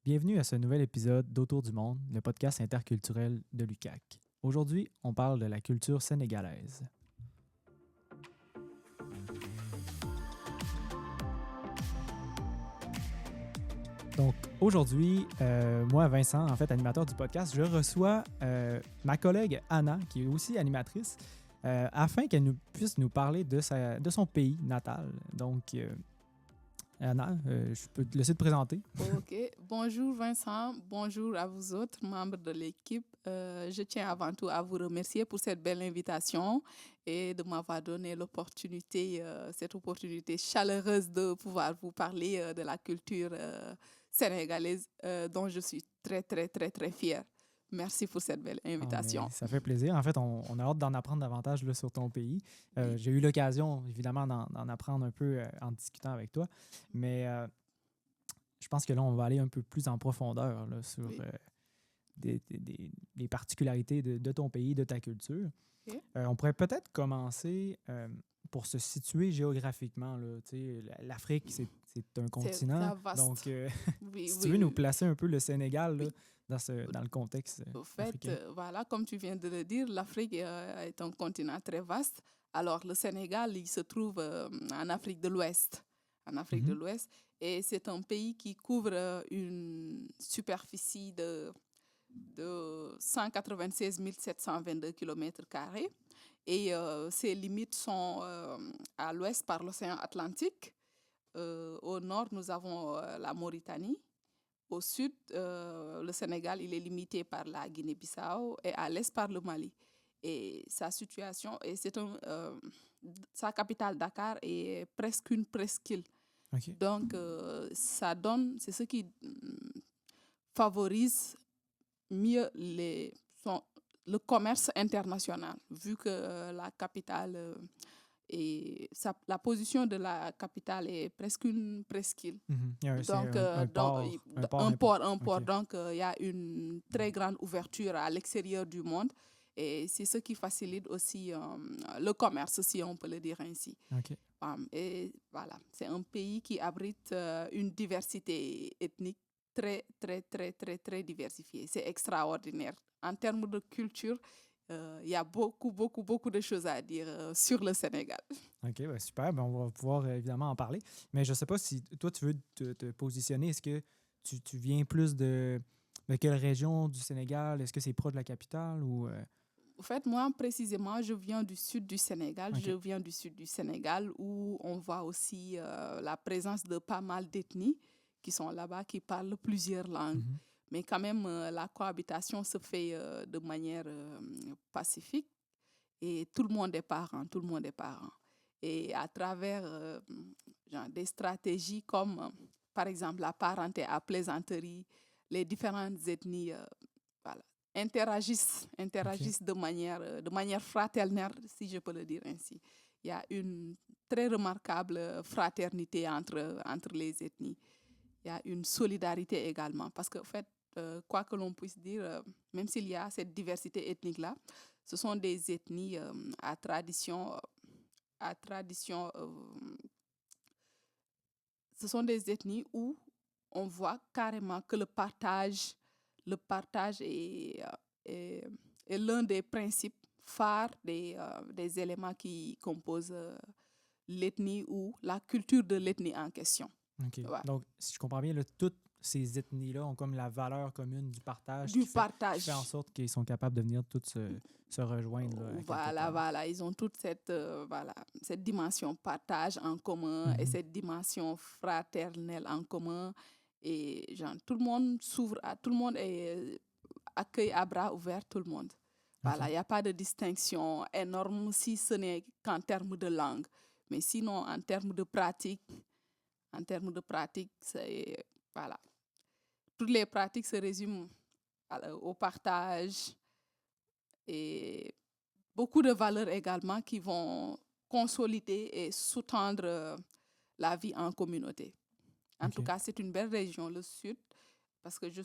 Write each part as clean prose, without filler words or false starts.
Bienvenue à ce nouvel épisode d'Autour du monde, le podcast interculturel de l'UQAC. Aujourd'hui, on parle de la culture sénégalaise. Donc, aujourd'hui, moi, Vincent, en fait, animateur du podcast, je reçois ma collègue Anna, qui est aussi animatrice, afin qu'elle puisse nous parler de son pays natal. Donc, Anna, je peux te laisser te présenter. Ok, bonjour Vincent, bonjour à vous autres membres de l'équipe. Je tiens avant tout à vous remercier pour cette belle invitation et de m'avoir donné cette opportunité chaleureuse de pouvoir vous parler de la culture sénégalaise dont je suis très, très, très, très fière. Merci pour cette belle invitation. Ça fait plaisir. En fait, on a hâte d'en apprendre davantage là, sur ton pays. J'ai eu l'occasion, évidemment, d'en apprendre un peu en discutant avec toi. Mais je pense que là, on va aller un peu plus en profondeur là, sur des particularités de ton pays, de ta culture. Okay. On pourrait peut-être commencer pour se situer géographiquement. Là, l'Afrique, c'est un continent. C'est vaste. Donc, Oui, si tu veux nous placer un peu le Sénégal là, dans le contexte africain. Voilà, comme tu viens de le dire, l'Afrique est un continent très vaste. Alors, le Sénégal, il se trouve en Afrique de l'Ouest. En Afrique de l'Ouest. Et c'est un pays qui couvre une superficie de 196 722 km². Et ses limites sont à l'ouest par l'océan Atlantique. Au nord, nous avons la Mauritanie. Au sud, le Sénégal, il est limité par la Guinée-Bissau et à l'est par le Mali. Et sa situation, sa capitale Dakar est presque une presqu'île. Okay. Donc, c'est ce qui favorise mieux le commerce international, vu que la capitale la position de la capitale est presque une presqu'île. Donc, un port. Okay. Donc, il y a une très grande ouverture à l'extérieur du monde. Et c'est ce qui facilite aussi le commerce, si on peut le dire ainsi. Okay. Et voilà, c'est un pays qui abrite une diversité ethnique très, très, très, très, très diversifiée. C'est extraordinaire. En termes de culture, il y a beaucoup, beaucoup, beaucoup de choses à dire sur le Sénégal. OK, ben super. Ben on va pouvoir évidemment en parler. Mais je ne sais pas si toi, tu veux te positionner. Est-ce que tu viens plus de quelle région du Sénégal? Est-ce que c'est proche de la capitale ou... En fait, moi, précisément, je viens du sud du Sénégal. Okay. Je viens du sud du Sénégal où on voit aussi la présence de pas mal d'ethnies qui sont là-bas, qui parlent plusieurs langues. Mais quand même, la cohabitation se fait de manière pacifique et tout le monde est parent, tout le monde est parent. Et à travers des stratégies comme, par exemple, la parenté à plaisanterie, les différentes ethnies interagissent Okay. de manière fraternelle, si je peux le dire ainsi. Il y a une très remarquable fraternité entre les ethnies. Il y a une solidarité également. Parce qu'en fait, quoi que l'on puisse dire, même s'il y a cette diversité ethnique-là, ce sont des ethnies à tradition. Ce sont des ethnies où on voit carrément que le partage est l'un des principes phares des éléments qui composent l'ethnie ou la culture de l'ethnie en question. OK. Ouais. Donc, si je comprends bien, là, toutes ces ethnies-là ont comme la valeur commune du partage, qui fait en sorte qu'ils sont capables de venir toutes se rejoindre. Là, voilà. Ils ont toute cette dimension partage en commun et cette dimension fraternelle en commun. Et genre, tout le monde s'ouvre, tout le monde accueille à bras ouverts tout le monde. Voilà, il n'y a pas de distinction énorme si ce n'est qu'en termes de langue. Mais sinon, en termes de pratique, c'est, voilà. Toutes les pratiques se résument au partage et beaucoup de valeurs également qui vont consolider et sous-tendre la vie en communauté. En tout cas, c'est une belle région, le Sud, parce que je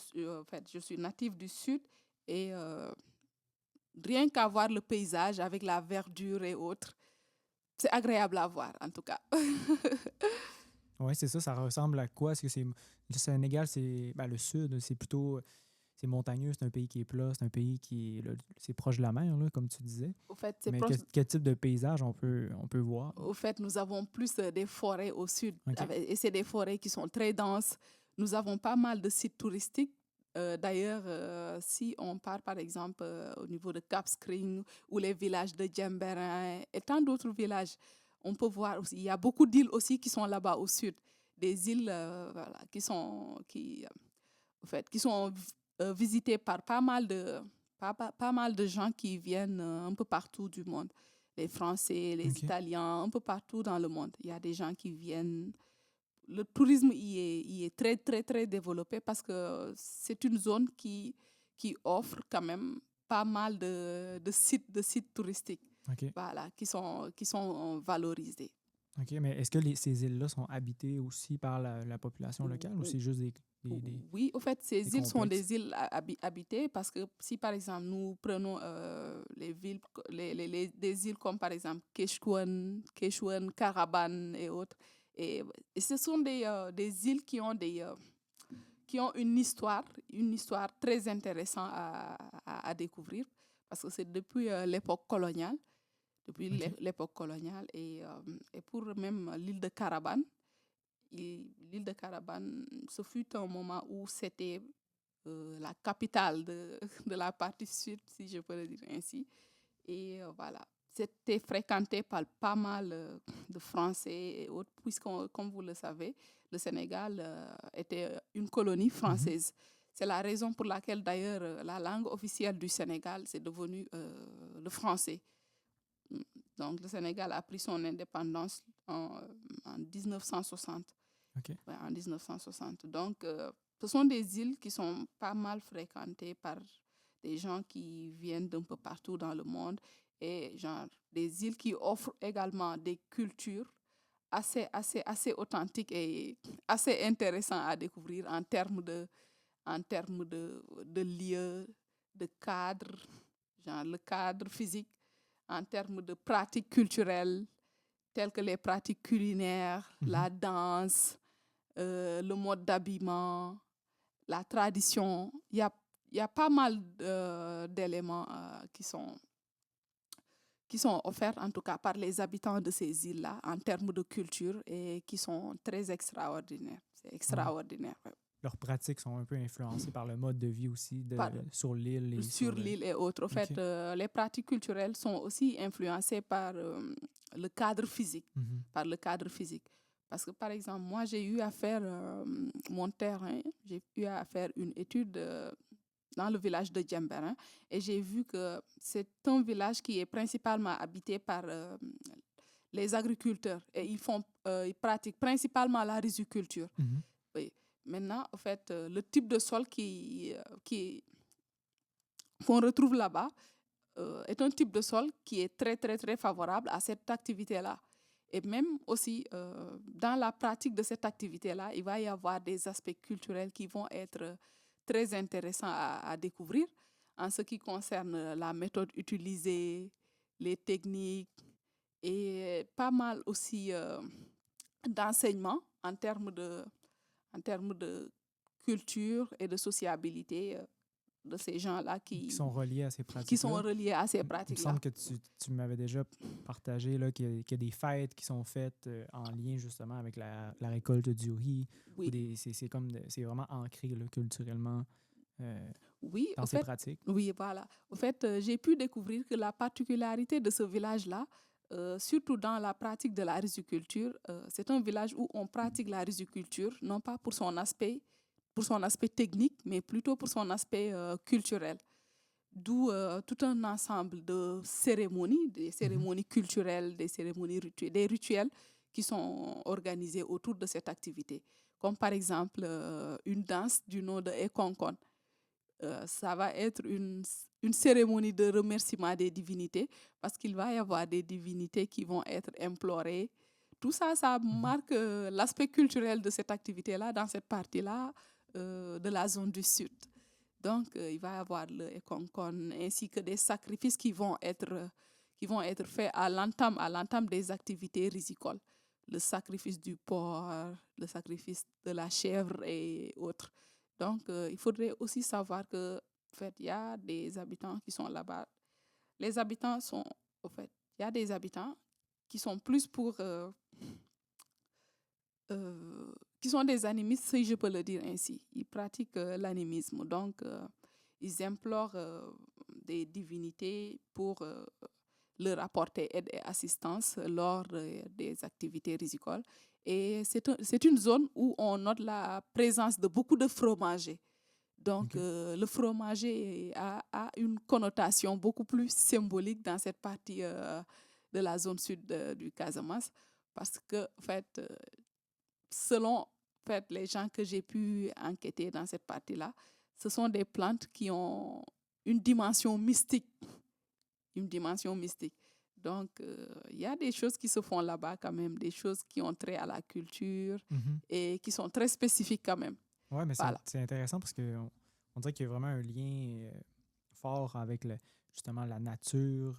suis native du Sud et rien qu'à voir le paysage avec la verdure et autres, c'est agréable à voir en tout cas. Oui, c'est ça. Ça ressemble à quoi? Est-ce que c'est le Sénégal, c'est le sud, c'est plutôt c'est montagneux, c'est un pays qui est plat, c'est un pays qui est c'est proche de la mer, là, comme tu disais. Au fait, c'est Mais proche. quel type de paysage on peut voir? Au fait, nous avons plus des forêts au sud, OK. et c'est des forêts qui sont très denses. Nous avons pas mal de sites touristiques. D'ailleurs, si on part par exemple au niveau de Cap Skirring ou les villages de Djemberin et tant d'autres villages, on peut voir aussi. Il y a beaucoup d'îles aussi qui sont là-bas au sud. Des îles voilà, qui sont visitées par pas mal de gens qui viennent un peu partout du monde. Les Français, les OK. Italiens, un peu partout dans le monde. Il y a des gens qui viennent. Le tourisme y est très, très, très développé parce que c'est une zone qui offre quand même pas mal de sites touristiques, OK. voilà, qui sont valorisés. OK. Mais est-ce que ces îles-là sont habitées aussi par la population locale ou c'est juste Oui, au fait, ces des îles sont complexes? des îles habitées parce que si, par exemple, nous prenons les villes, des îles comme, par exemple, Quechua, Caraban et autres, et ce sont des îles qui ont une histoire très intéressante à découvrir parce que c'est depuis l'époque coloniale, OK. et pour même l'île de Caraban. L'île de Caraban, ce fut un moment où c'était la capitale de la partie sud, si je peux le dire ainsi. Et voilà, c'était fréquenté par pas mal de Français et autres, puisque, comme vous le savez, le Sénégal était une colonie Mhm. française. C'est la raison pour laquelle, d'ailleurs, la langue officielle du Sénégal, c'est devenu le français. Donc, le Sénégal a pris son indépendance en 1960. OK. Ouais, en 1960. Donc, ce sont des îles qui sont pas mal fréquentées par des gens qui viennent d'un peu partout dans le monde et genre des îles qui offrent également des cultures assez authentiques et assez intéressantes à découvrir en termes de lieux, de cadre, genre le cadre physique, en termes de pratiques culturelles telles que les pratiques culinaires, Mhm. la danse, le mode d'habillement, la tradition. Il y a pas mal d'éléments qui sont offerts, en tout cas par les habitants de ces îles-là, en termes de culture et qui sont très extraordinaires. C'est Ouais. extraordinaire. Ouais. Leurs pratiques sont un peu influencées par le mode de vie aussi Par, sur l'île et sur sur le... l'île et autres. En OK. fait, les pratiques culturelles sont aussi influencées par le cadre physique. Mhm. Par le cadre physique. Parce que, par exemple, moi, j'ai eu à faire mon terrain, j'ai eu à faire une étude dans le village de Djemberin et j'ai vu que c'est un village qui est principalement habité par les agriculteurs et ils pratiquent principalement la riziculture. Mhm. Oui. Maintenant, en fait, le type de sol qu'on retrouve là-bas est un type de sol qui est très, très, très favorable à cette activité-là. Et même aussi, dans la pratique de cette activité-là, il va y avoir des aspects culturels qui vont être très intéressants à découvrir en ce qui concerne la méthode utilisée, les techniques et pas mal aussi d'enseignements en termes de culture et de sociabilité de ces gens-là Qui sont reliés à ces qui sont pratiques-là. reliés à ces Il me pratiques-là. semble que tu m'avais déjà partagé là, qu'il y a des fêtes qui sont faites en lien justement avec la récolte du riz. Ou Oui, c'est comme c'est vraiment ancré là, culturellement euh, oui, dans au ces fait, pratiques. oui, voilà. Au fait, j'ai pu découvrir que la particularité de ce village-là, surtout dans la pratique de la riziculture, c'est un village où on pratique la riziculture, non pas pour son aspect technique, mais plutôt pour son aspect culturel. D'où tout un ensemble de cérémonies, des Mhm. cérémonies culturelles, des cérémonies des rituels qui sont organisés autour de cette activité. Comme par exemple une danse du nom de Ekonkon. Ça va être une cérémonie de remerciement des divinités parce qu'il va y avoir des divinités qui vont être implorées. Tout ça, ça Mhm. marque l'aspect culturel de cette activité-là, dans cette partie-là de la zone du sud. Donc, il va y avoir le Ekonkon ainsi que des sacrifices qui vont être faits à l'entame des activités rizicoles. le sacrifice du porc, le sacrifice de la chèvre et autres. Donc, il faudrait aussi savoir que, en fait, il y a des habitants qui sont là-bas. Les habitants sont, en fait, il y a des habitants qui sont plus qui sont des animistes, si je peux le dire ainsi. Ils pratiquent l'animisme. Donc, ils implorent des divinités pour leur apporter aide et assistance lors des activités rizicoles. Et c'est une zone où on note la présence de beaucoup de fromagers. Donc, le fromager a une connotation beaucoup plus symbolique dans cette partie de la zone sud du Casamance parce que, en fait, selon en fait, les gens que j'ai pu enquêter dans cette partie-là, ce sont des plantes qui ont une dimension mystique. Une dimension mystique. Donc, il y a des choses qui se font là-bas quand même, des choses qui ont trait à la culture et qui sont très spécifiques quand même. Oui, mais Voilà. c'est intéressant parce qu'on dirait qu'il y a vraiment un lien fort avec justement la nature,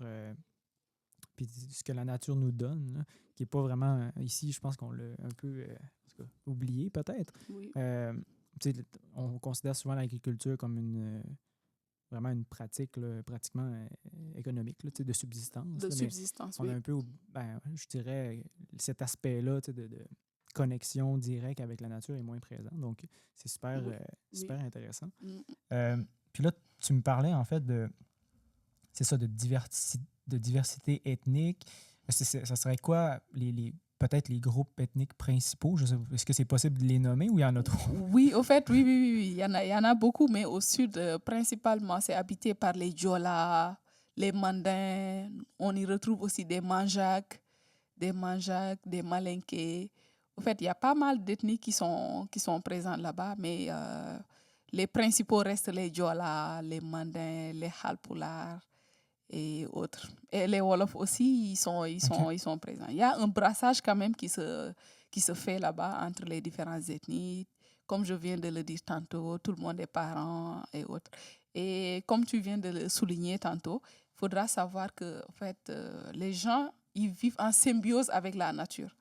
puis ce que la nature nous donne, là, qui n'est pas vraiment ici, je pense qu'on l'a un peu en tout cas, oublié peut-être. Oui. On considère souvent l'agriculture comme vraiment une pratique là, pratiquement économique là, de subsistance. De là, subsistance, on oui. a un peu, je dirais, cet aspect-là de connexion directe avec la nature est moins présent. Donc, c'est super, super intéressant. Puis là, tu me parlais en fait c'est ça, de diversité ethnique. Ça serait quoi peut-être les groupes ethniques principaux? Est-ce que c'est possible de les nommer ou il y en a trop? Oui, au fait, oui. Il y en a beaucoup, mais au sud, principalement, c'est habité par les Diola, les Mandins. On y retrouve aussi des Manjak, des Malinké. En fait, il y a pas mal d'ethnies qui sont présentes là-bas, mais les principaux restent les Diola, les Mandins, les Halpulaar et autres. Et les Wolofs aussi, ils sont présents. Il y a un brassage quand même qui se fait là-bas entre les différentes ethnies. Comme je viens de le dire tantôt, tout le monde est parent et autres. Et comme tu viens de le souligner tantôt, il faudra savoir que en fait, les gens ils vivent en symbiose avec la nature.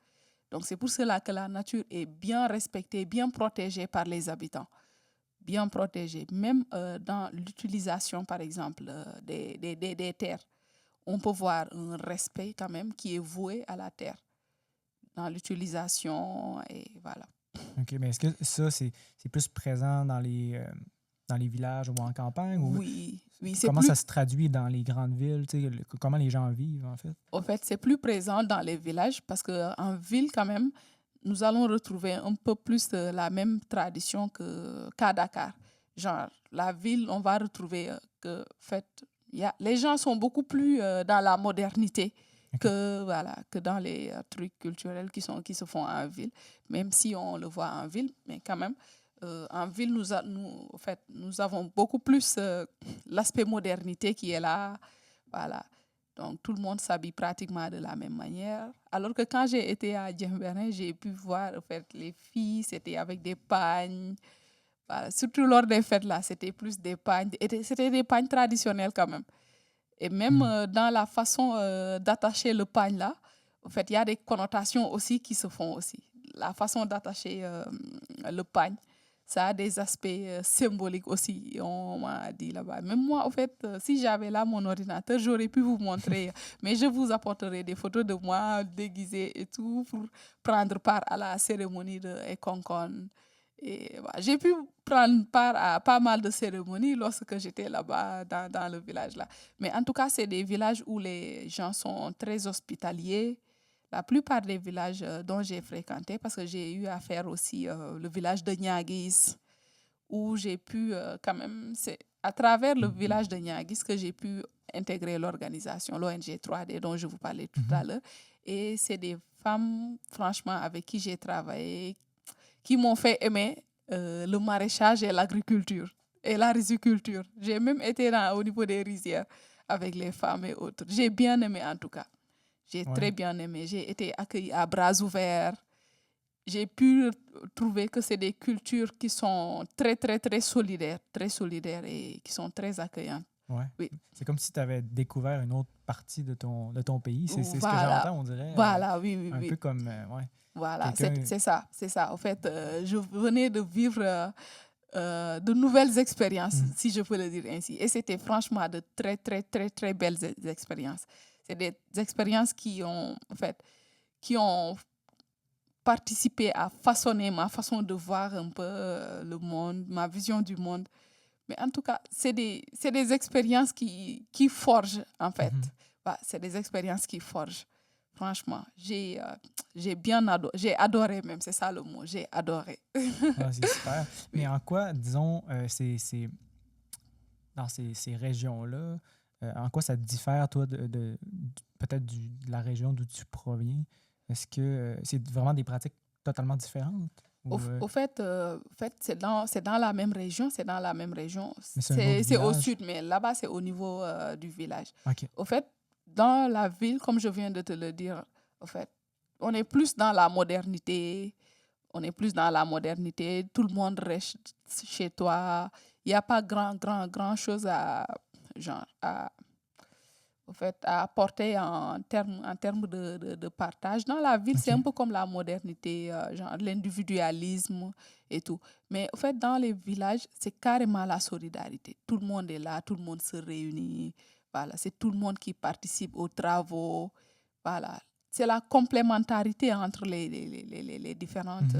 Donc c'est pour cela que la nature est bien respectée, bien protégée par les habitants. Bien protégée. Même dans l'utilisation, par exemple, des terres, on peut voir un respect quand même qui est voué à la terre dans l'utilisation et voilà. OK, mais est-ce que ça, c'est plus présent dans les villages ou en campagne? Oui. Comment ça se traduit dans les grandes villes? Comment les gens vivent, en fait? En fait, c'est plus présent dans les villages parce qu'en ville, quand même, nous allons retrouver un peu plus la même tradition qu'à Dakar. Genre, la ville, on va retrouver que, en fait, les gens sont beaucoup plus dans la modernité que dans les trucs culturels qui se font en ville, même si on le voit en ville, mais quand même, en ville, nous avons beaucoup plus l'aspect modernité qui est là. Voilà. Donc, tout le monde s'habille pratiquement de la même manière. Alors que quand j'ai été à Djemberin, j'ai pu voir en fait, les filles, c'était avec des pagnes. Voilà. Surtout lors des fêtes, là, c'était plus des pagnes. C'était des pagnes traditionnelles quand même. Et même dans la façon d'attacher le pagne, là, en fait, il y a des connotations aussi qui se font aussi. La façon d'attacher le pagne, ça a des aspects symboliques aussi, on m'a dit là-bas. Même moi, en fait, si j'avais là mon ordinateur, j'aurais pu vous montrer. Mais je vous apporterai des photos de moi déguisée et tout pour prendre part à la cérémonie de Ekonkon. Et voilà. J'ai pu prendre part à pas mal de cérémonies lorsque j'étais là-bas dans le village là. Mais en tout cas, c'est des villages où les gens sont très hospitaliers. La plupart des villages dont j'ai fréquenté, parce que j'ai eu à faire aussi le village de Niaguis, où j'ai pu quand même, c'est à travers le village de Niaguis que j'ai pu intégrer l'organisation, l'ONG 3D dont je vous parlais tout à l'heure. Et c'est des femmes, franchement, avec qui j'ai travaillé, qui m'ont fait aimer le maraîchage et l'agriculture et la riziculture. J'ai même été au niveau des rizières avec les femmes et autres. J'ai bien aimé en tout cas. J'ai très bien aimé. J'ai été accueillie à bras ouverts. J'ai pu trouver que c'est des cultures qui sont très solidaires et qui sont très accueillantes. Ouais. Oui. C'est comme si tu avais découvert une autre partie de ton pays. C'est ce que Voilà. j'entends, on dirait. Voilà, oui, oui, Un oui. peu comme Voilà, quelqu'un. c'est ça, c'est ça. En fait, je venais de vivre de nouvelles expériences, si je peux le dire ainsi. Et c'était franchement de très, très, très, très belles expériences. C'est des expériences en fait, qui ont participé à façonner ma façon de voir un peu le monde, ma vision du monde. Mais en tout cas, c'est des expériences qui forgent, en fait. Ouais, c'est des expériences qui forgent. Franchement, j'ai j'ai adoré même, c'est ça le mot, j'ai adoré. Ah, c'est super. Oui. Mais en quoi, disons, dans ces régions-là, en quoi ça diffère, toi, peut-être de la région d'où tu proviens? Est-ce que c'est vraiment des pratiques totalement différentes? Au fait, c'est dans la même région, c'est dans la même région. Mais c'est un autre C'est au village? sud, mais là-bas, c'est au niveau du village. OK. Au fait, dans la ville, comme je viens de te le dire, au fait, on est plus dans la modernité. On est plus dans la modernité. Tout le monde reste chez toi. Il n'y a pas grand chose au fait, à apporter en termes de partage. Dans la ville, c'est OK. un peu comme la modernité, genre l'individualisme et tout. Mais au fait, dans les villages, c'est carrément la solidarité. Tout le monde est là, tout le monde se réunit. Voilà, c'est tout le monde qui participe aux travaux. Voilà. C'est la complémentarité entre les différentes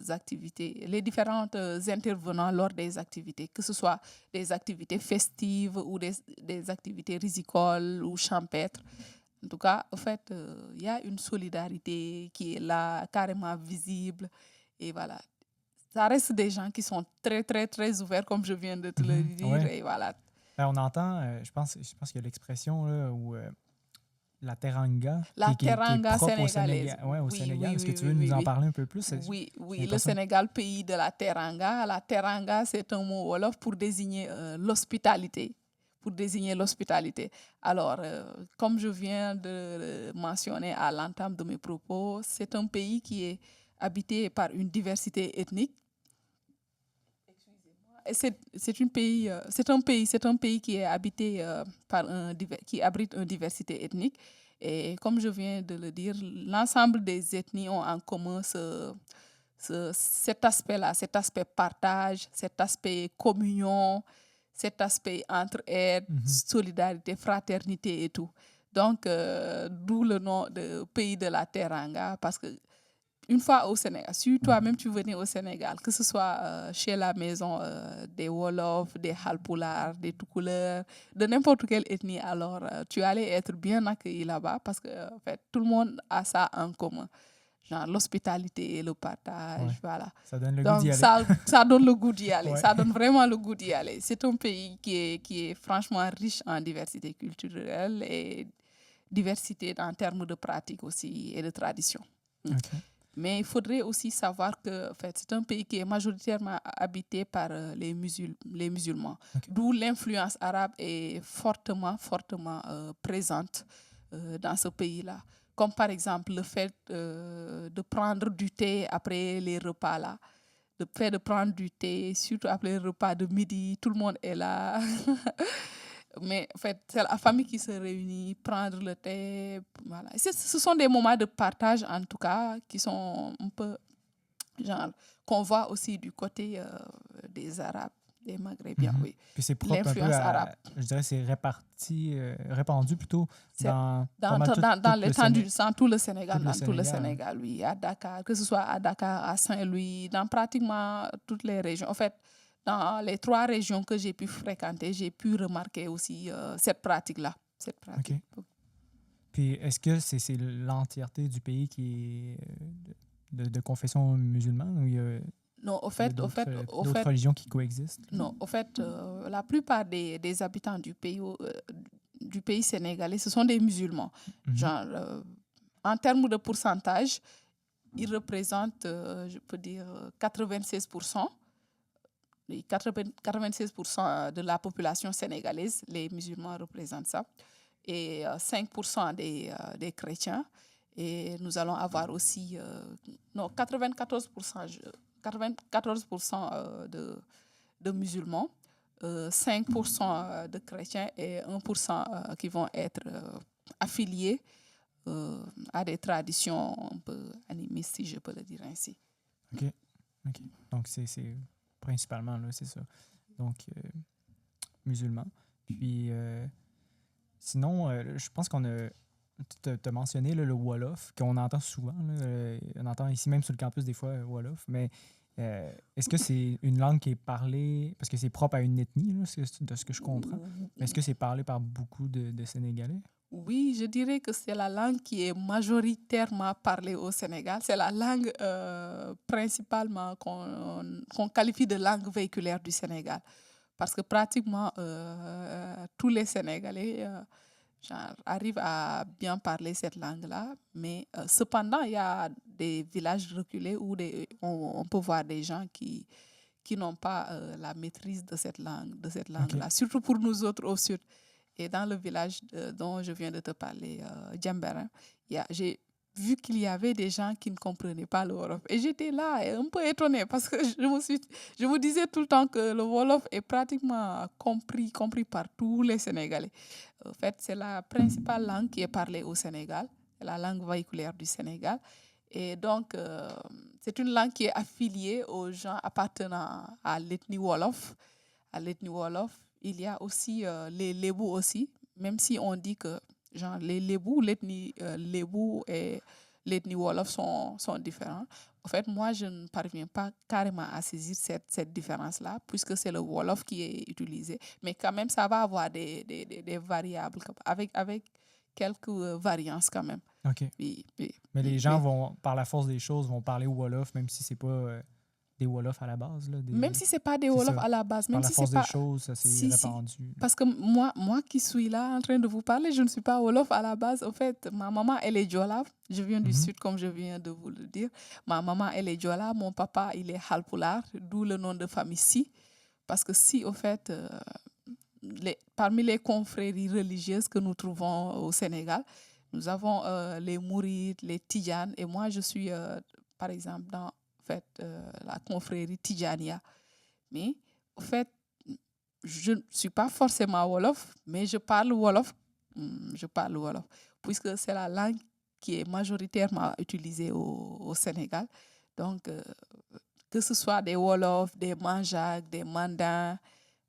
activités, les différents intervenants lors des activités, que ce soit des activités festives ou des activités rizicoles ou champêtres. En tout cas, en fait, il y a une solidarité qui est là, carrément visible. Et voilà. Ça reste des gens qui sont très, très, très ouverts, comme je viens de te le dire. Ouais. Et voilà. On entend, je pense qu'il y a l'expression là, où la teranga, La qui est teranga propre au sénégalaise. Sénégal. Ouais, au Oui, Sénégal. oui, Est-ce que oui, tu veux oui, nous oui, en oui. parler un peu plus? Oui, J'ai oui, le l'impression. Sénégal, pays de la teranga. La teranga, c'est un mot wolof pour désigner l'hospitalité. Pour désigner l'hospitalité. Alors, comme je viens de mentionner à l'entame de mes propos, c'est un pays qui est habité par une diversité ethnique. Et c'est un pays qui est habité qui abrite une diversité ethnique. Et comme je viens de le dire, l'ensemble des ethnies ont en commun cet aspect-là, cet aspect partage, cet aspect communion, cet aspect entre-aide, solidarité, fraternité et tout. Donc, d'où le nom de pays de la Teranga, parce que une fois au Sénégal, si toi-même tu venais au Sénégal, que ce soit chez la maison des Wolofs, des Halpulaar, des Toucouleurs, de n'importe quelle ethnie, alors tu allais être bien accueilli là-bas parce que en fait, tout le monde a ça en commun. Genre l'hospitalité et le partage, Ouais. voilà. Ça donne le goût Donc d'y aller. ça donne le goût d'y aller, Ouais. ça donne vraiment le goût d'y aller. C'est un pays qui est franchement riche en diversité culturelle et diversité en termes de pratiques aussi et de traditions. OK. Mais il faudrait aussi savoir que en fait, c'est un pays qui est majoritairement habité par les musulmans. OK. D'où l'influence arabe est fortement présente dans ce pays-là. Comme par exemple le fait de prendre du thé après les repas là. Le fait de prendre du thé, surtout après le repas de midi, tout le monde est là. Mais en fait, c'est la famille qui se réunit, prendre le thé. Voilà. Ce sont des moments de partage, en tout cas, qui sont un peu, genre, qu'on voit aussi du côté des Arabes, des Maghrébiens, oui. Puis c'est propre un peu L'influence arabe. je dirais, c'est répandu plutôt dans Dans l'étendue, dans tout le Sénégal, tout le Sénégal, oui, à Dakar, que ce soit à Dakar, à Saint-Louis, dans pratiquement toutes les régions. En fait, dans les 3 régions que j'ai pu fréquenter, j'ai pu remarquer aussi cette pratique-là. Cette pratique. OK. Puis est-ce que c'est l'entièreté du pays qui est de confession musulmane ou il y a Non, d'autres religions qui coexistent? Non, au fait, la plupart des habitants du pays sénégalais, ce sont des musulmans. Genre, en termes de pourcentage, ils représentent, je peux dire, 96%. 96% de la population sénégalaise, les musulmans représentent ça. Et 5% des chrétiens. Et nous allons avoir aussi 94% de musulmans. 5% de chrétiens et 1% qui vont être affiliés à des traditions un peu animistes, si je peux le dire ainsi. OK. Donc, c'est principalement, là, c'est ça. Donc, musulmans. Puis, sinon, je pense qu'on a... Tu as mentionné là, le Wolof, qu'on entend souvent. Là, on entend ici même sur le campus des fois Wolof, mais est-ce que c'est une langue qui est parlée, parce que c'est propre à une ethnie, là, de ce que je comprends, mais est-ce que c'est parlé par beaucoup de Sénégalais? Oui, je dirais que c'est la langue qui est majoritairement parlée au Sénégal. C'est la langue principalement qu'on qualifie de langue véhiculaire du Sénégal. Parce que pratiquement tous les Sénégalais arrivent à bien parler cette langue-là. Mais cependant, il y a des villages reculés où on peut voir des gens qui n'ont pas la maîtrise de cette langue-là. OK. Surtout pour nous autres au sud. Et dans le village dont je viens de te parler, Djemberin, j'ai vu qu'il y avait des gens qui ne comprenaient pas le Wolof. Et j'étais là un peu étonnée parce que je me disais tout le temps que le Wolof est pratiquement compris par tous les Sénégalais. En fait, c'est la principale langue qui est parlée au Sénégal. C'est la langue véhiculaire du Sénégal. Et donc, c'est une langue qui est affiliée aux gens appartenant à l'ethnie Wolof. Il y a aussi les Lébou aussi, même si on dit que genre, les Lébou, l'ethnie Lébou et l'ethnie Wolof sont différents. En fait, moi, je ne parviens pas carrément à saisir cette différence-là, puisque c'est le Wolof qui est utilisé. Mais quand même, ça va avoir des variables, avec quelques variances quand même. OK. Oui. Mais les gens vont, par la force des choses, vont parler Wolof, même si c'est pas des Wolof à la base. Là, même si ce n'est pas des Wolof à la base. Même par la si force c'est pas... des choses, ça s'est répandu. Parce que moi qui suis là en train de vous parler, je ne suis pas Wolof à la base. En fait, ma maman, elle est Diola. Je viens du sud, comme je viens de vous le dire. Ma maman, elle est Diola. Mon papa, il est Halpulaar, d'où le nom de famille Si. Parce que Si, au fait, parmi les confréries religieuses que nous trouvons au Sénégal, nous avons les Mourides, les Tidjanes. Et moi, je suis, par exemple, dans la confrérie Tidjania. Mais, au fait, je ne suis pas forcément Wolof, mais je parle Wolof. Puisque c'est la langue qui est majoritairement utilisée au Sénégal. Donc, que ce soit des Wolof, des Manjak, des Mandins,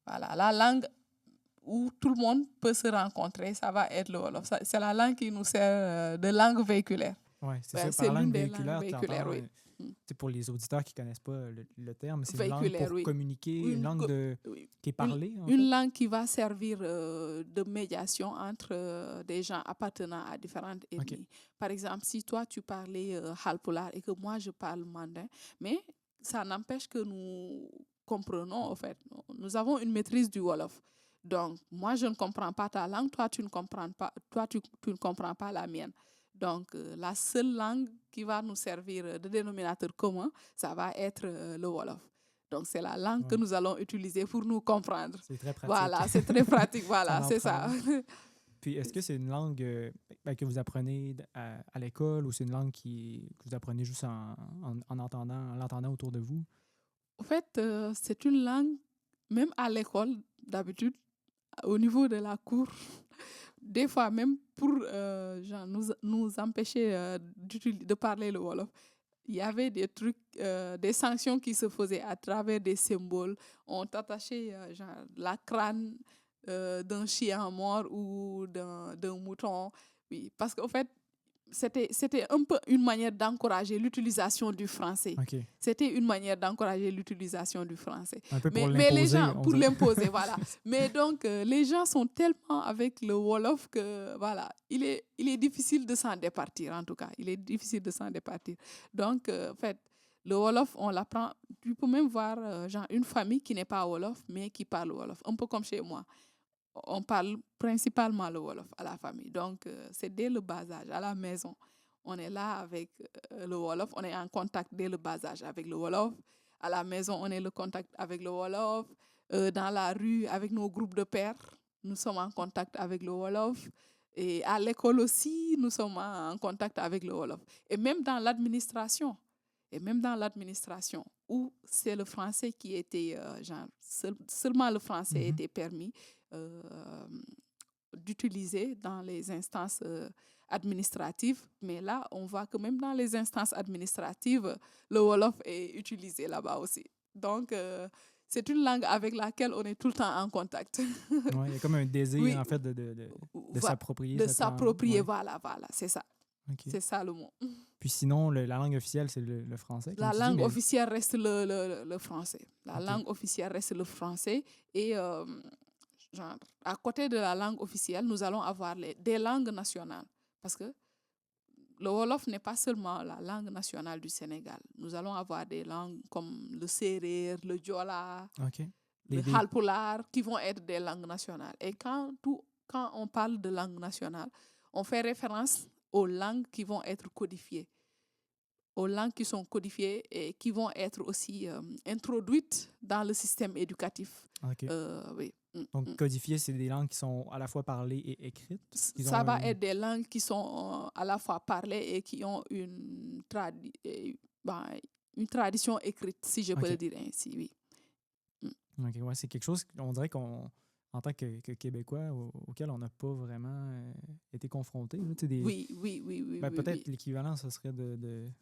voilà, la langue où tout le monde peut se rencontrer, ça va être le Wolof. C'est la langue qui nous sert de langue véhiculaire. Oui, c'est ça. Par langue véhiculaire, oui. Pour les auditeurs qui ne connaissent pas le terme, c'est une langue pour communiquer, une langue qui est parlée. Une langue qui va servir de médiation entre des gens appartenant à différentes ethnies. Okay. Par exemple, si toi, tu parlais Halpulaar et que moi, je parle mandin, mais ça n'empêche que nous comprenons, en fait. Nous avons une maîtrise du Wolof. Donc, moi, je ne comprends pas ta langue, toi, tu ne comprends pas la mienne. Donc, la seule langue qui va nous servir de dénominateur commun, ça va être le Wolof. Donc, c'est la langue que nous allons utiliser pour nous comprendre. C'est très pratique. Voilà, c'est très pratique, voilà, c'est ça. Puis, est-ce que c'est une langue que vous apprenez à l'école ou c'est une langue que vous apprenez juste en l'entendant autour de vous? En fait, c'est une langue, même à l'école, d'habitude, au niveau de la cour, des fois même pour nous empêcher de parler le Wolof, il y avait des trucs, des sanctions qui se faisaient à travers des symboles. On t'attachait la crâne d'un chien mort ou d'un mouton. Oui, parce qu'en fait, c'était un peu une manière d'encourager l'utilisation du français. Okay. C'était une manière d'encourager l'utilisation du français. Un peu pour mais les gens, pour l'imposer, voilà. Mais donc, les gens sont tellement avec le Wolof que, voilà, il est difficile de s'en départir, en tout cas. Il est difficile de s'en départir. Donc, en fait, le Wolof, on l'apprend. Tu peux même voir une famille qui n'est pas Wolof, mais qui parle Wolof. Un peu comme chez moi. On parle principalement le Wolof à la famille. Donc, c'est dès le bas âge, à la maison. On est là avec le Wolof. On est en contact dès le bas âge avec le Wolof. À la maison, on est en contact avec le Wolof. Dans la rue, avec nos groupes de pères, nous sommes en contact avec le Wolof. Et à l'école aussi, nous sommes en contact avec le Wolof. Et même dans l'administration. et même dans l'administration, où c'est le français qui était, seulement le français était permis d'utiliser dans les instances administratives. Mais là, on voit que même dans les instances administratives, le Wolof est utilisé là-bas aussi. Donc, c'est une langue avec laquelle on est tout le temps en contact. Ouais, il y a comme un désir, Oui. en fait, de s'approprier De cette langue. s'approprier, Ouais. voilà, c'est ça. OK. C'est ça le mot. Puis sinon, la langue officielle, c'est le français. La comme tu langue dis, mais... officielle reste le français. La OK. langue officielle reste le français. Et genre, à côté de la langue officielle, nous allons avoir des langues nationales. Parce que le Wolof n'est pas seulement la langue nationale du Sénégal. Nous allons avoir des langues comme le Serer, le Diola, OK. le Halpulaar, qui vont être des langues nationales. Et quand on parle de langue nationale, on fait référence aux langues qui vont être codifiées. Aux langues qui sont codifiées et qui vont être aussi introduites dans le système éducatif. OK. Oui. Donc, codifiées, c'est des langues qui sont à la fois parlées et écrites? Ça va être des langues qui sont à la fois parlées et qui ont une tradition écrite, si je peux le dire ainsi, oui. OK, ouais, c'est quelque chose qu'on dirait qu'en tant que Québécois, auquel on n'a pas vraiment été confronté. Oui. Peut-être l'équivalent, ce serait des...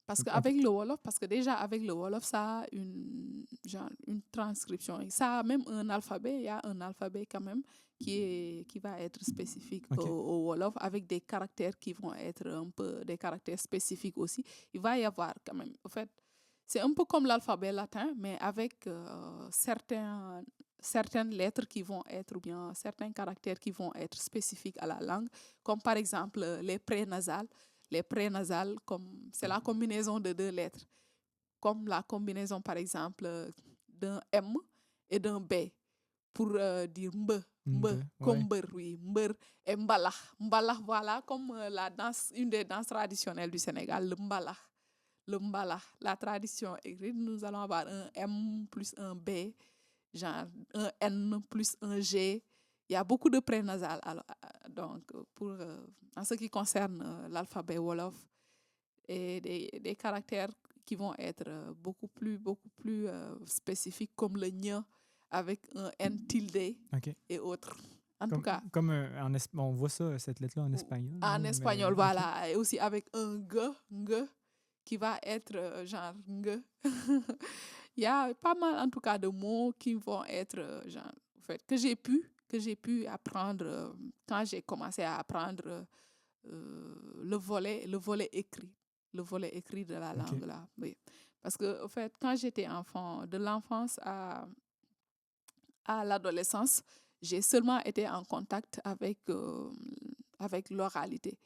Parce qu'avec le Wolof, déjà avec le Wolof, ça a une transcription. Ça a même un alphabet, il y a un alphabet quand même qui va être spécifique au Wolof, avec des caractères qui vont être un peu des caractères spécifiques aussi. Il va y avoir quand même, en fait, c'est un peu comme l'alphabet latin, mais avec certaines lettres qui vont être, ou bien certains caractères qui vont être spécifiques à la langue, comme par exemple les prénasales. Les prénasales, c'est la combinaison de 2 lettres, comme la combinaison, par exemple, d'un M et d'un B, pour dire mbe, comme mbeur, oui, mbeur, et mbalah. Mbalah, voilà, comme une des danses traditionnelles du Sénégal, le mbalah. Le mbalah, la tradition écrite, nous allons avoir un M plus un B, genre un N plus un G. Il y a beaucoup de prénasales. Donc, en ce qui concerne l'alphabet Wolof, et des caractères qui vont être beaucoup plus spécifiques, comme le ñ avec un N tilde et autres. En tout cas. Comme on voit ça, cette lettre-là en espagnol. En espagnol, voilà. Et aussi avec un ng, qui va être genre ng. Il y a pas mal, en tout cas, de mots qui vont être, genre, en fait, que j'ai pu apprendre quand j'ai commencé à apprendre le volet écrit. Le volet écrit de la langue, là. Oui. Parce que, en fait, quand j'étais enfant, de l'enfance à l'adolescence, j'ai seulement été en contact avec l'oralité.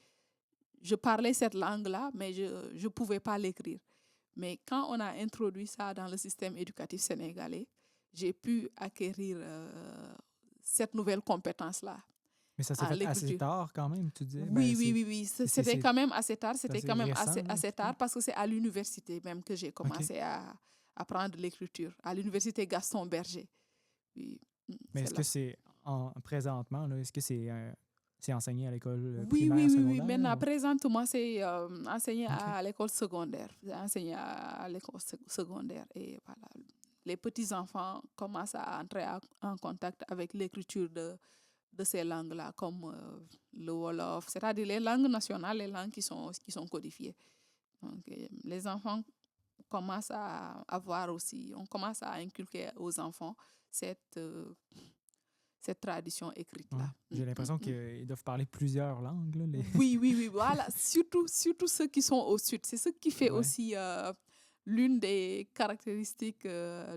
Je parlais cette langue-là, mais je ne pouvais pas l'écrire. Mais quand on a introduit ça dans le système éducatif sénégalais, j'ai pu acquérir cette nouvelle compétence-là. Mais ça s'est fait assez tard quand même, tu disais? Oui. C'était quand même assez tard. C'était quand même assez tard, parce que c'est à l'université même que j'ai commencé à apprendre l'écriture, à l'université Gaston Berger. Oui, mais est-ce que c'est présentement, là, est-ce que c'est enseigné à l'école primaire, secondaire? Oui. Maintenant, présentement, c'est enseigné à l'école secondaire. C'est enseigné à l'école secondaire. Et voilà, les petits-enfants commencent à entrer en contact avec l'écriture de ces langues-là, comme le Wolof, c'est-à-dire les langues nationales, les langues qui sont codifiées. Donc, les enfants commencent à avoir aussi, on commence à inculquer aux enfants cette tradition écrite-là. J'ai l'impression qu'ils doivent parler plusieurs langues. Là, Oui, voilà. Surtout ceux qui sont au sud. C'est ce qui fait aussi l'une des caractéristiques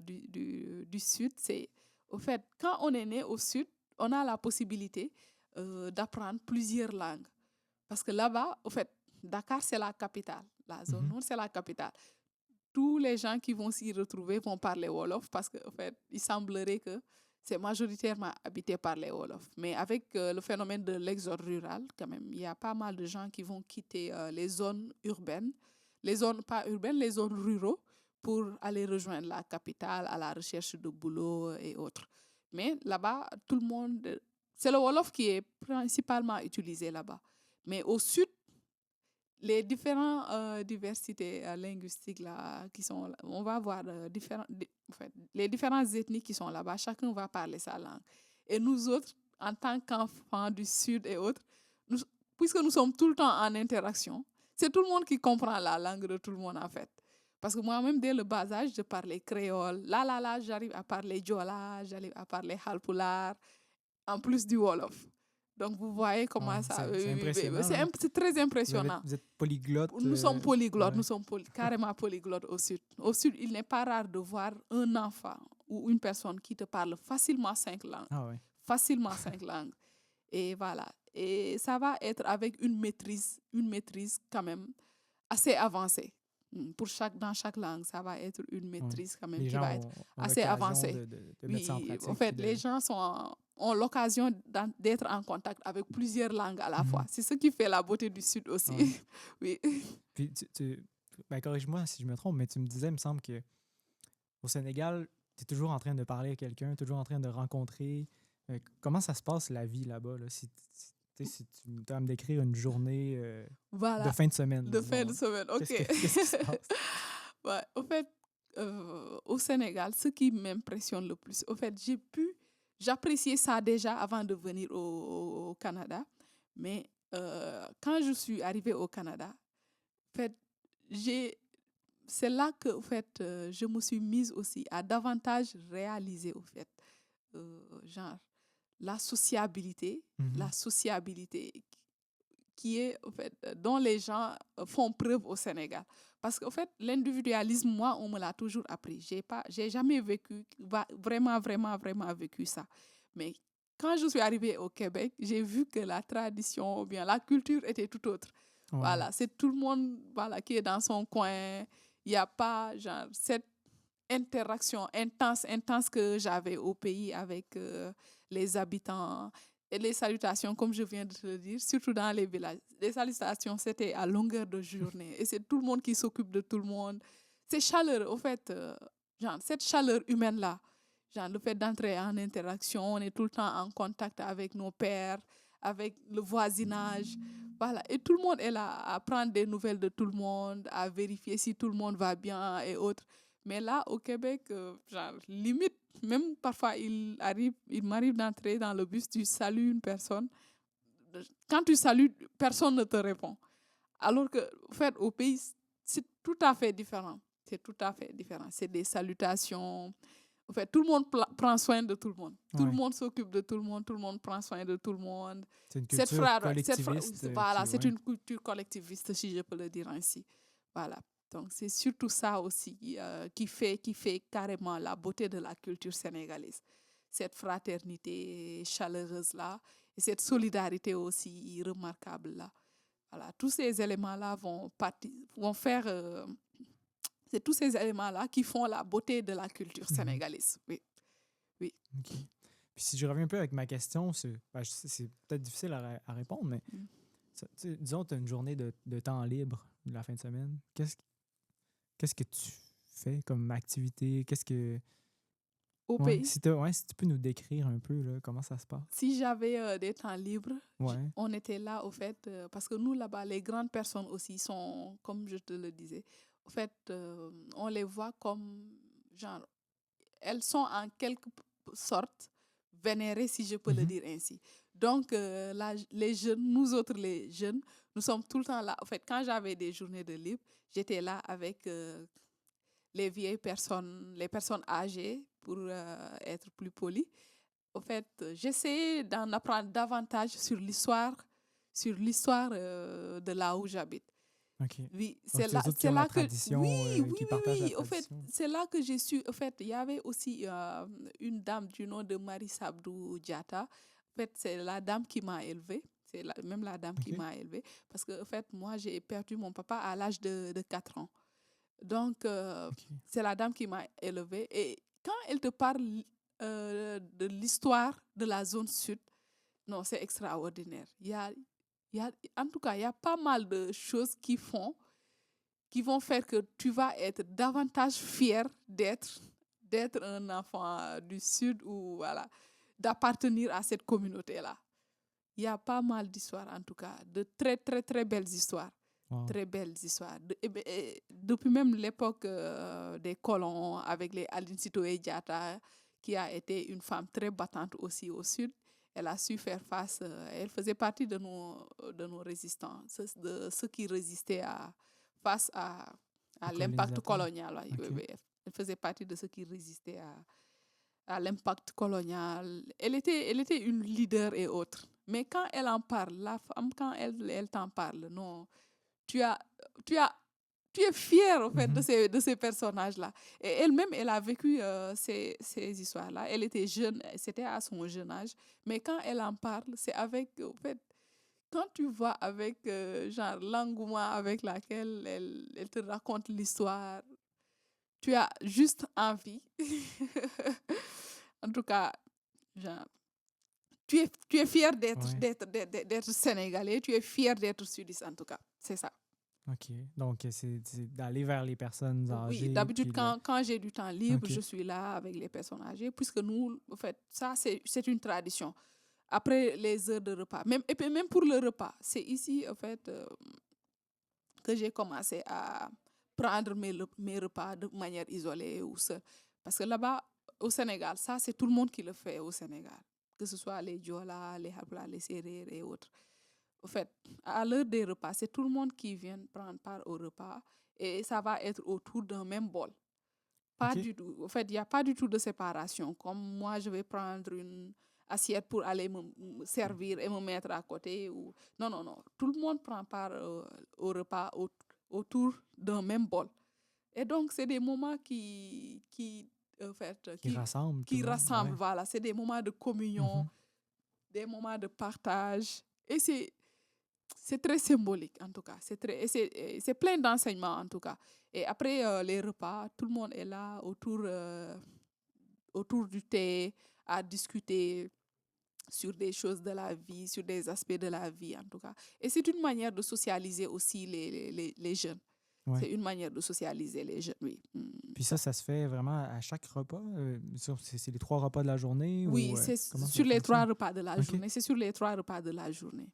du sud. C'est, au fait, quand on est né au sud, on a la possibilité d'apprendre plusieurs langues. Parce que là-bas, au fait, Dakar, c'est la capitale. La zone nord, c'est la capitale. Tous les gens qui vont s'y retrouver vont parler Wolof, parce qu'en fait, il semblerait que c'est majoritairement habité par les Wolofs. Mais avec le phénomène de l'exode rural, quand même, il y a pas mal de gens qui vont quitter les zones urbaines, les zones pas urbaines, les zones ruraux, pour aller rejoindre la capitale à la recherche de boulot et autres. Mais là-bas, tout le monde... C'est le Wolof qui est principalement utilisé là-bas. Mais au sud, les différentes diversités linguistiques là, qui sont là, on va voir en fait, les différentes ethnies qui sont là-bas, chacun va parler sa langue. Et nous autres, en tant qu'enfants du Sud et autres, nous, puisque nous sommes tout le temps en interaction, c'est tout le monde qui comprend la langue de tout le monde en fait. Parce que moi-même, dès le bas âge, je parlais créole. Là, j'arrive à parler Diola, j'arrive à parler Halpulaar, en plus du Wolof. Donc, vous voyez comment ça... C'est impressionnant. Hein? C'est très impressionnant. Vous êtes polyglotte. Nous sommes polyglottes, ouais. nous sommes carrément polyglottes au Sud. Au Sud, il n'est pas rare de voir un enfant ou une personne qui te parle facilement 5 langues. Ah ouais. Facilement 5 langues. Et voilà. Et ça va être avec une maîtrise quand même assez avancée. Dans chaque langue, ça va être une maîtrise quand même qui va être assez avancée. De mettre ça en pratique, en fait, les gens ont l'occasion d'être en contact avec plusieurs langues à la fois. C'est ce qui fait la beauté du Sud aussi. Ouais. Oui. Puis, corrige-moi si je me trompe, mais tu me disais, il me semble qu'au Sénégal, tu es toujours en train de parler à quelqu'un, toujours en train de rencontrer. Comment ça se passe la vie là-bas? Là, si tu dois me décrire une journée de fin de semaine. De fin de semaine, OK. Qu'est-ce qui se passe? Ouais, au fait, au Sénégal, ce qui m'impressionne le plus, au fait, j'appréciais ça déjà avant de venir au Canada. Mais quand je suis arrivée au Canada, en fait, c'est là que en fait, je me suis mise aussi à davantage réaliser, au fait, genre, la sociabilité qui est, en fait, dont les gens font preuve au Sénégal. Parce qu'en fait, l'individualisme, moi, on me l'a toujours appris. J'ai jamais vraiment vécu ça. Mais quand je suis arrivée au Québec, j'ai vu que la tradition ou bien la culture était tout autre. Ouais. Voilà, c'est tout le monde qui est dans son coin. Il n'y a pas genre cette interaction intense que j'avais au pays avec les habitants. Et les salutations, comme je viens de te le dire, surtout dans les villages. Les salutations, c'était à longueur de journée. Et c'est tout le monde qui s'occupe de tout le monde. C'est chaleureux, en fait, genre, cette chaleur humaine-là, genre, le fait d'entrer en interaction, on est tout le temps en contact avec nos pères, avec le voisinage. Voilà. Et tout le monde est là à prendre des nouvelles de tout le monde, à vérifier si tout le monde va bien et autres. Mais là, au Québec, genre, limite, même parfois, il m'arrive d'entrer dans le bus, tu salues une personne. Quand tu salues, personne ne te répond. Alors que, en fait, au pays, c'est tout à fait différent. C'est tout à fait différent. C'est des salutations. En fait, tout le monde prend soin de tout le monde. Tout le monde s'occupe de tout le monde prend soin de tout le monde. C'est une culture collectiviste. Voilà, c'est une culture collectiviste, si je peux le dire ainsi. Voilà. Donc, c'est surtout ça aussi qui fait carrément la beauté de la culture sénégalaise. Cette fraternité chaleureuse-là et cette solidarité aussi remarquable-là. Voilà, tous ces éléments-là vont faire... c'est tous ces éléments-là qui font la beauté de la culture sénégalaise. Oui. Oui. Okay. Puis si je reviens un peu avec ma question, c'est peut-être difficile à répondre, mais disons, tu as une journée de temps libre de la fin de semaine. Qu'est-ce que tu fais comme activité? Au pays? Si tu peux nous décrire un peu là, comment ça se passe. Si j'avais des temps libres, on était là, au fait, parce que nous, là-bas, les grandes personnes aussi sont, comme je te le disais, au fait, on les voit comme, genre, elles sont en quelque sorte vénérées, si je peux le dire ainsi. Donc, les jeunes, nous autres, les jeunes, nous sommes tout le temps là. En fait, quand j'avais des journées de libre, j'étais là avec les vieilles personnes, les personnes âgées, pour être plus poli. En fait, j'essayais d'en apprendre davantage sur l'histoire de là où j'habite. Okay. Oui, c'est là que oui. En fait, c'est là que j'ai su. En fait, il y avait aussi une dame du nom de Marie Sabdou Diatta. En fait, c'est la dame qui m'a élevée. C'est même la dame qui m'a élevée. Parce que, en fait, moi, j'ai perdu mon papa à l'âge de 4 ans. Donc, c'est la dame qui m'a élevée. Et quand elle te parle de l'histoire de la zone sud, non, c'est extraordinaire. En tout cas, il y a pas mal de choses qui vont faire que tu vas être davantage fier d'être un enfant du Sud ou voilà, d'appartenir à cette communauté-là. Il y a pas mal d'histoires, en tout cas, de très, très, très belles histoires. Wow. Très belles histoires. Depuis même l'époque des colons avec les Aline Sitoé Diatta, qui a été une femme très battante aussi au sud, elle a su faire face. Elle faisait partie de nos résistants, de ceux qui résistaient face à l'impact Colonisateur. colonial. Ouais. OK. Oui, oui. Elle faisait partie de ceux qui résistaient à l'impact colonial. Elle était une leader et autres. Mais quand elle en parle, la femme, quand elle t'en parle, non, tu as, tu as, tu es fier en fait de ces personnages-là. Et elle-même, elle a vécu ces histoires-là. Elle était jeune, c'était à son jeune âge. Mais quand elle en parle, c'est avec, en fait, quand tu vois avec genre l'engouement avec laquelle elle te raconte l'histoire, tu as juste envie. En tout cas, genre, tu es fier d'être sénégalais, tu es fier d'être sudiste, en tout cas. C'est ça. OK. Donc, c'est d'aller vers les personnes Oui, âgées. d'habitude, quand j'ai du temps libre, OK. je suis là avec les personnes âgées, puisque nous, en fait, ça, c'est une tradition. Après les heures de repas, et puis même pour le repas, c'est ici, en fait, que j'ai commencé à prendre mes repas de manière isolée ou seule. Parce que là-bas, au Sénégal, ça, c'est tout le monde qui le fait au Sénégal. Que ce soit les Diola, les Halpla, les Sérères et autres. En fait, à l'heure des repas, c'est tout le monde qui vient prendre part au repas et ça va être autour d'un même bol. Pas OK. du tout. En fait, il n'y a pas du tout de séparation. Comme moi, je vais prendre une assiette pour aller me servir et me mettre à côté. Non, non, non. Tout le monde prend part au repas autour d'un même bol. Et donc, c'est des moments en fait, Qui rassemble tout qui le monde. rassemblent. Ouais. Voilà, c'est des moments de communion, des moments de partage. Et c'est très symbolique, en tout cas. C'est plein d'enseignements, en tout cas. Et après les repas, tout le monde est là autour du thé, à discuter sur des choses de la vie, sur des aspects de la vie, en tout cas. Et c'est une manière de socialiser aussi les jeunes. Ouais. C'est une manière de socialiser les jeunes, oui. Puis ça se fait vraiment à chaque repas? C'est les 3 repas de la journée? Oui, Ou c'est comment ça sur les 3 fonctionne? repas de la OK. journée. C'est sur les 3 repas de la journée.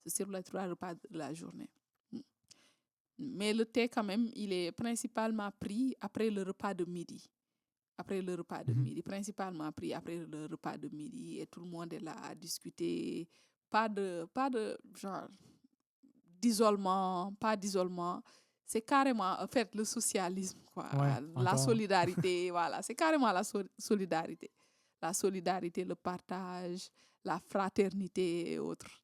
C'est sur les 3 repas de la journée. Mais le thé, quand même, il est principalement pris après le repas de midi. Après le repas de midi. Principalement pris après le repas de midi. Et tout le monde est là à discuter. Pas de genre d'isolement, pas d'isolement. C'est carrément, en fait, le socialisme, quoi. Ouais, La encore. solidarité, voilà. C'est carrément la solidarité. La solidarité, le partage, la fraternité et autres.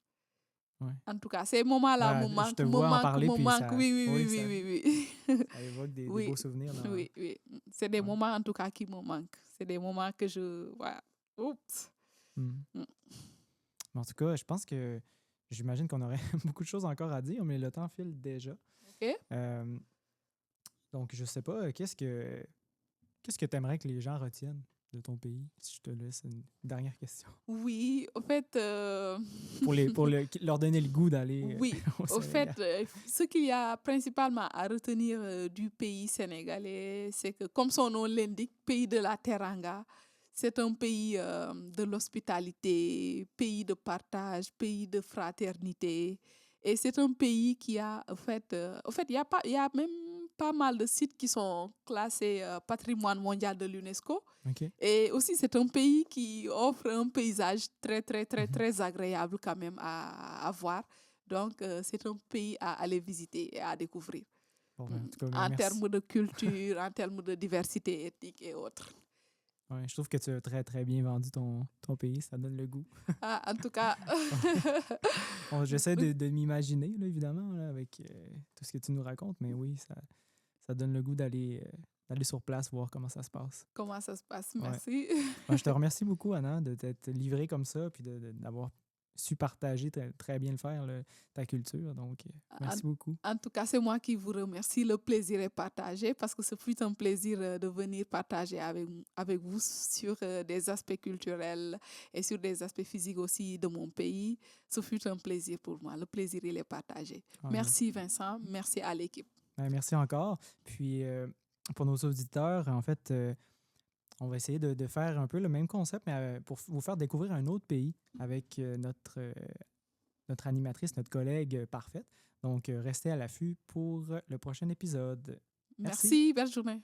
Ouais. En tout cas, ces moments-là Je te vois en parler, puis ça, Oui, oui, oui, oui, ça, oui, oui, oui. ça évoque des Oui, beaux souvenirs. oui, oui. C'est des Ouais. moments, en tout cas, qui me manquent. C'est des moments que je... Voilà. Oups. Mais en tout cas, je pense que j'imagine qu'on aurait beaucoup de choses encore à dire, mais le temps file déjà. OK. Donc, je sais pas, qu'est-ce que tu aimerais que les gens retiennent de ton pays? Si je te laisse une dernière question. Oui, au fait... Pour leur donner le goût d'aller Oui, au au Sénégal. fait, ce qu'il y a principalement à retenir du pays sénégalais, c'est que, comme son nom l'indique, pays de la Teranga, c'est un pays de l'hospitalité, pays de partage, pays de fraternité. Et c'est un pays qui a, il y a même pas mal de sites qui sont classés patrimoine mondial de l'UNESCO. OK. Et aussi, c'est un pays qui offre un paysage très, très, très, très agréable quand même à voir. Donc, c'est un pays à aller visiter et à découvrir. Bon, ben, en tout cas, En merci. termes de culture, en termes de diversité ethnique et autres. Ouais, je trouve que tu as très, très bien vendu ton pays. Ça donne le goût. En tout cas, J'essaie de m'imaginer, là, évidemment, là, avec tout ce que tu nous racontes, mais oui, ça donne le goût d'aller sur place, voir comment ça se passe. comment ça se passe? Ouais. Merci. Je te remercie beaucoup, Anna, de t'être livrée comme ça, puis d'avoir su partager très bien le faire, ta culture. Donc, merci beaucoup. En tout cas, c'est moi qui vous remercie. Le plaisir est partagé parce que ce fut un plaisir de venir partager avec vous sur des aspects culturels et sur des aspects physiques aussi de mon pays. Ce fut un plaisir pour moi. Le plaisir, il est partagé. Ouais. Merci Vincent. Merci à l'équipe. Merci encore. Puis, pour nos auditeurs, en fait, on va essayer de faire un peu le même concept, mais pour vous faire découvrir un autre pays avec notre animatrice, notre collègue parfaite. Donc, restez à l'affût pour le prochain épisode. Merci, belle journée.